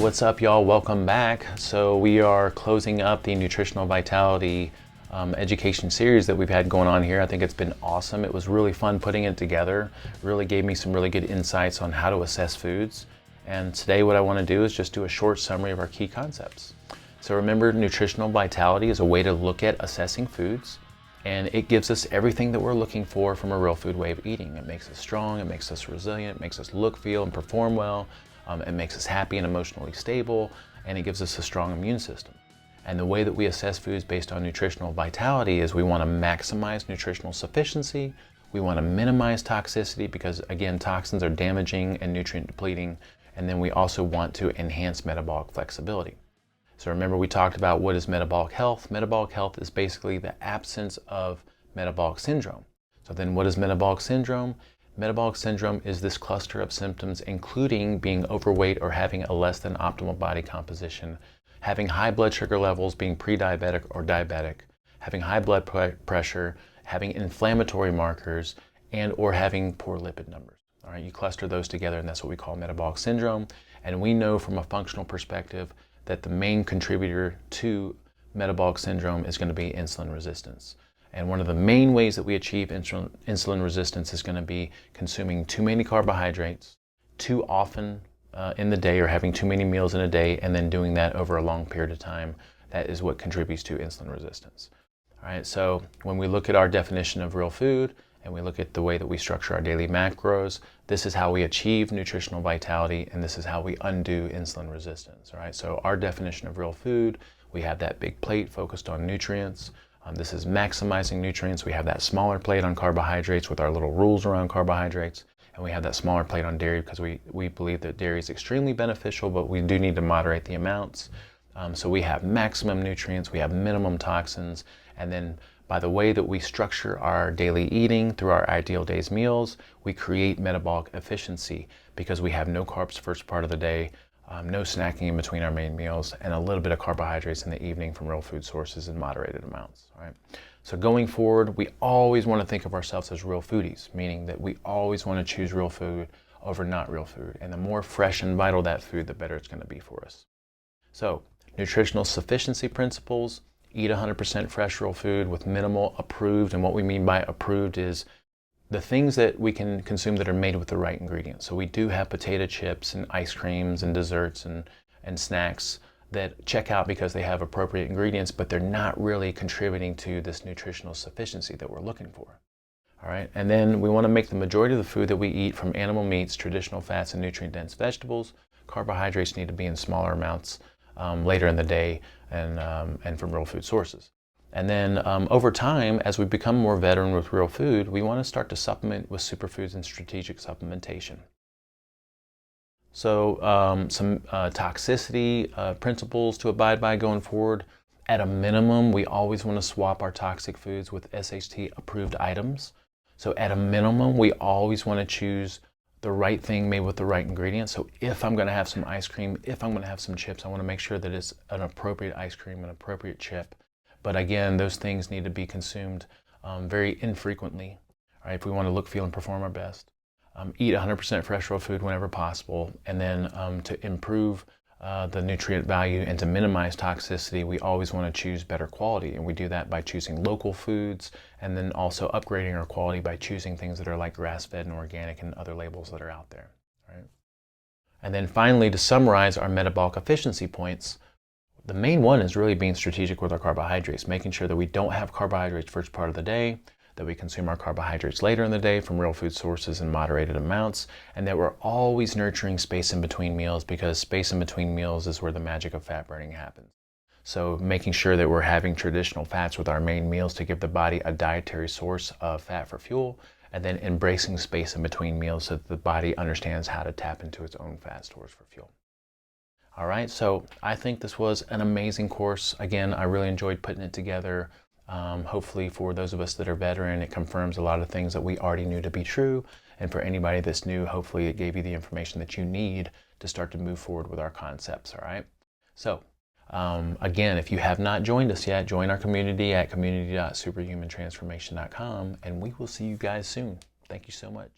what's up, y'all? Welcome back. So we are closing up the nutritional vitality education series that we've had going on here. I think it's been awesome. It was really fun putting it together. Really gave me some really good insights on how to assess foods. And today what I want to do is just do a short summary of our key concepts. So remember, nutritional vitality is a way to look at assessing foods, and it gives us everything that we're looking for from a real food way of eating. It makes us strong, it makes us resilient, it makes us look, feel, and perform well. It makes us happy and emotionally stable, and it gives us a strong immune system. And the way that we assess foods based on nutritional vitality is we want to maximize nutritional sufficiency, we want to minimize toxicity because, again, toxins are damaging and nutrient depleting, and then we also want to enhance metabolic flexibility. So remember, we talked about what is metabolic health. Metabolic health is basically the absence of metabolic syndrome. So then what is metabolic syndrome? Metabolic syndrome is this cluster of symptoms including being overweight or having a less than optimal body composition, having high blood sugar levels, being pre-diabetic or diabetic, having high blood pressure, having inflammatory markers, and or having poor lipid numbers. All right, you cluster those together and that's what we call metabolic syndrome. And we know from a functional perspective that the main contributor to metabolic syndrome is going to be insulin resistance. And one of the main ways that we achieve insulin resistance is going to be consuming too many carbohydrates, too often in the day, or having too many meals in a day, and then doing that over a long period of time. That is what contributes to insulin resistance. All right, so when we look at our definition of real food, and we look at the way that we structure our daily macros, this is how we achieve nutritional vitality, and this is how we undo insulin resistance. All right, so our definition of real food, we have that big plate focused on nutrients. This is maximizing nutrients. We have that smaller plate on carbohydrates with our little rules around carbohydrates, and we have that smaller plate on dairy because we believe that dairy is extremely beneficial, but we do need to moderate the amounts. So we have maximum nutrients, we have minimum toxins, and then by the way that we structure our daily eating through our ideal days meals, we create metabolic efficiency because we have no carbs first part of the day, no snacking in between our main meals, and a little bit of carbohydrates in the evening from real food sources in moderated amounts. All right? So going forward, we always want to think of ourselves as real foodies, meaning that we always want to choose real food over not real food. And the more fresh and vital that food, the better it's going to be for us. So nutritional sufficiency principles: eat 100% fresh real food with minimal approved, and what we mean by approved is the things that we can consume that are made with the right ingredients. So we do have potato chips and ice creams and desserts and snacks that check out because they have appropriate ingredients, but they're not really contributing to this nutritional sufficiency that we're looking for. All right, and then we want to make the majority of the food that we eat from animal meats, traditional fats, and nutrient-dense vegetables. Carbohydrates need to be in smaller amounts later in the day, and from real food sources. And then over time, as we become more veteran with real food, we want to start to supplement with superfoods and strategic supplementation. So some toxicity principles to abide by going forward. At a minimum, we always want to swap our toxic foods with SHT approved items. So at a minimum, we always want to choose the right thing made with the right ingredients. So if I'm going to have some ice cream, if I'm going to have some chips, I want to make sure that it's an appropriate ice cream, an appropriate chip. But again, those things need to be consumed very infrequently, right, if we want to look, feel, and perform our best. Eat 100% fresh real food whenever possible. And then to improve the nutrient value and to minimize toxicity, we always want to choose better quality. And we do that by choosing local foods, and then also upgrading our quality by choosing things that are like grass-fed and organic and other labels that are out there. Right? And then finally, to summarize our metabolic efficiency points, the main one is really being strategic with our carbohydrates, making sure that we don't have carbohydrates first part of the day, that we consume our carbohydrates later in the day from real food sources in moderated amounts, and that we're always nurturing space in between meals, because space in between meals is where the magic of fat burning happens. So making sure that we're having traditional fats with our main meals to give the body a dietary source of fat for fuel, and then embracing space in between meals so that the body understands how to tap into its own fat stores for fuel. All right, so I think this was an amazing course. Again, I really enjoyed putting it together. Hopefully for those of us that are veteran, it confirms a lot of things that we already knew to be true. And for anybody that's new, hopefully it gave you the information that you need to start to move forward with our concepts, all right? So again, if you have not joined us yet, join our community at community.superhumantransformation.com, and we will see you guys soon. Thank you so much.